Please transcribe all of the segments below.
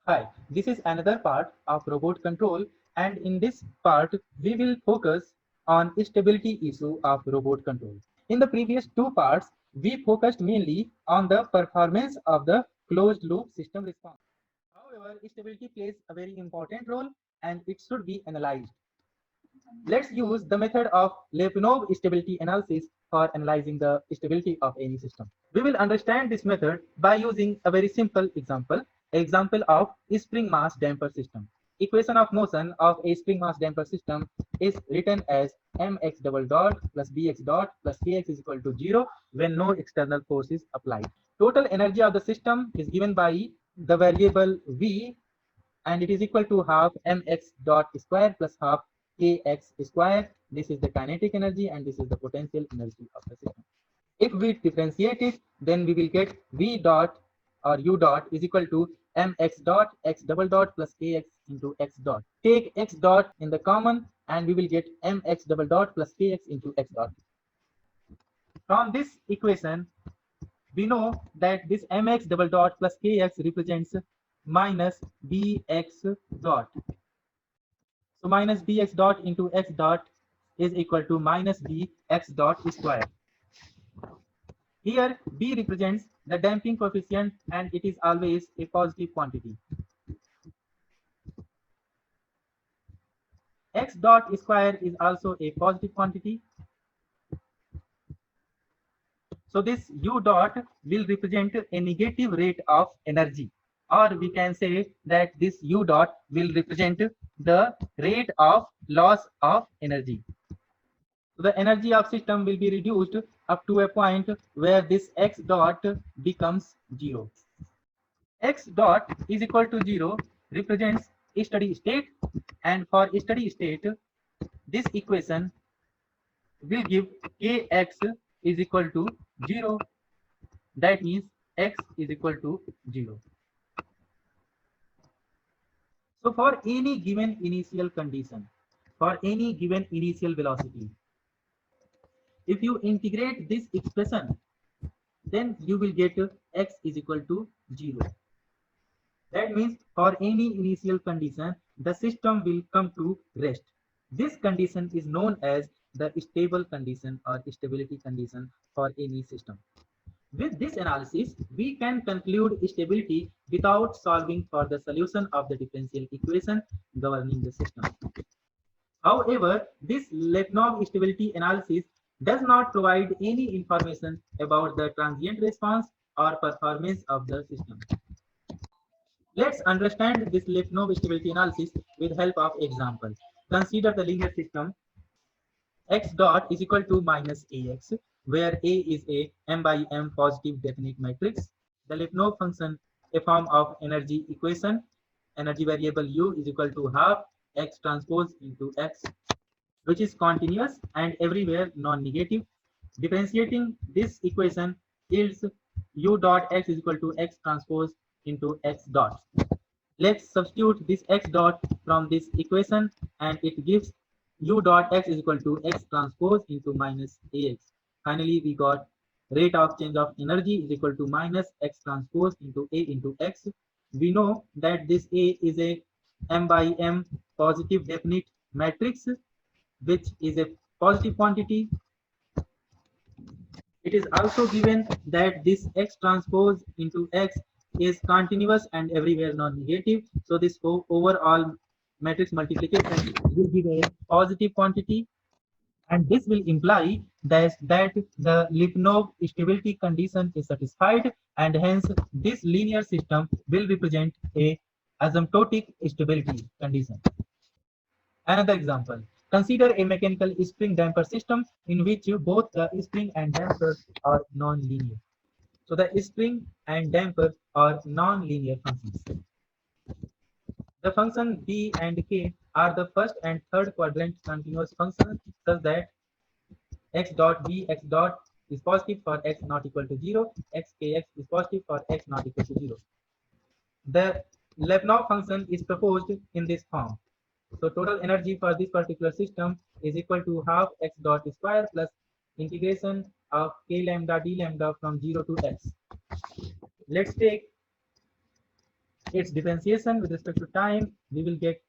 Hi, this is another part of robot control, and in this part we will focus on stability issue of robot control. In the previous two parts, we focused mainly on the performance of the closed loop system response. However, stability plays a very important role and it should be analyzed. Let's use the method of Lyapunov stability analysis for analyzing the stability of any system. We will understand this method by using a very simple example of a spring mass damper system. Equation of motion of a spring mass damper system is written as mx double dot plus bx dot plus kx is equal to 0 when no external force is applied. Total energy of the system is given by the variable v, and it is equal to half mx dot square plus half kx square. This is the kinetic energy and this is the potential energy of the system. If we differentiate it, then we will get v dot or u dot is equal to mx dot x double dot plus kx into x dot. Take x dot in the common and we will get mx double dot plus kx into x dot. From this equation, we know that this mx double dot plus kx represents minus bx dot. So minus bx dot into x dot is equal to minus bx dot square. Here b represents the damping coefficient and it is always a positive quantity. X dot square is also a positive quantity. So this u dot will represent a negative rate of energy, or we can say that this u dot will represent the rate of loss of energy. So the energy of system will be reduced up to a point where this x dot becomes 0. X dot is equal to 0 represents a steady state, and for a steady state this equation will give kx is equal to 0. That means x is equal to 0. So for any given initial condition, for any given initial velocity, if you integrate this expression, then you will get x is equal to 0. That means for any initial condition, the system will come to rest. This condition is known as the stable condition or stability condition for any system. With this analysis, we can conclude stability without solving for the solution of the differential equation governing the system. However, this Lyapunov stability analysis does not provide any information about the transient response or performance of the system. Let's understand this Lyapunov stability analysis with help of example. Consider the linear system x dot is equal to minus ax, where a is a m by m positive definite matrix. The Lyapunov function, a form of energy equation, energy variable u is equal to half x transpose into x, which is continuous and everywhere non-negative. Differentiating this equation yields u dot x is equal to x transpose into x dot. Let's substitute this x dot from this equation and it gives u dot x is equal to x transpose into minus ax. Finally, we got rate of change of energy is equal to minus x transpose into a into x. We know that this a is a m by m positive definite matrix, which is a positive quantity. It is also given that this x transpose into x is continuous and everywhere non-negative. So this overall matrix multiplication will give a positive quantity, and this will imply that the Lyapunov stability condition is satisfied, and hence this linear system will represent a asymptotic stability condition. Another example, consider a mechanical spring damper system in which both the spring and damper are non-linear. So the spring and damper are non-linear functions. The function b and k are the first and third quadrant continuous functions such that x dot b x dot is positive for x not equal to 0, x kx is positive for x not equal to 0. The Lyapunov function is proposed in this form. So total energy for this particular system is equal to half x dot square plus integration of k lambda d lambda from 0 to x. Let's take its differentiation with respect to time, we will get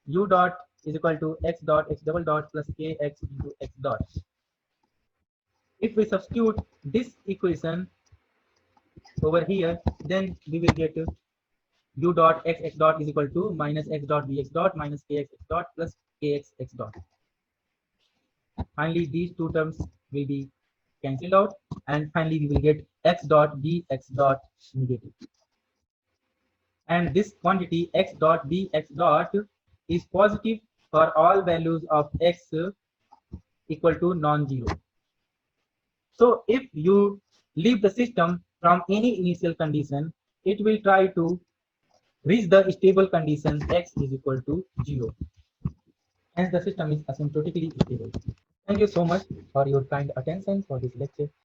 u dot is equal to x dot x double dot plus kx into x dot. If we substitute this equation over here, then we will get u dot x dot is equal to minus x dot bx dot minus kx x dot plus kx x dot. Finally, these two terms will be cancelled out, and finally we will get x dot bx dot negative. And this quantity x dot bx dot is positive for all values of x equal to non-zero. So if you leave the system from any initial condition, it will try to reach the stable condition x is equal to 0. Hence the system is asymptotically stable. Thank you so much for your kind attention for this lecture.